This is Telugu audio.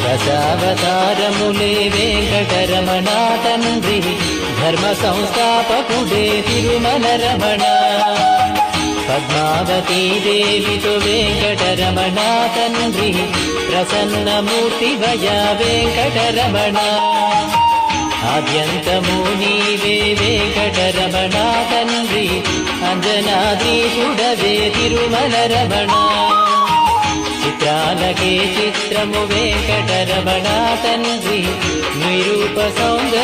దశావతారములే వెంకటరమణ తండ్రి, ధర్మ సంస్థాపకుడే తిరుమల రమణ. పద్మావతీ దేవితో వెంకటరమణ తండ్రి, ప్రసన్నమూర్తి భయ వెంకటరమణ. ఆద్యంతము నీవే వెంకటరమణ తండ్రి, అంజనాద్రీశుడవే తిరుమల రమణ. చిత్రాలకే చిత్రము వెంకటరమణ తండ్రి, నిరూప సౌందర్య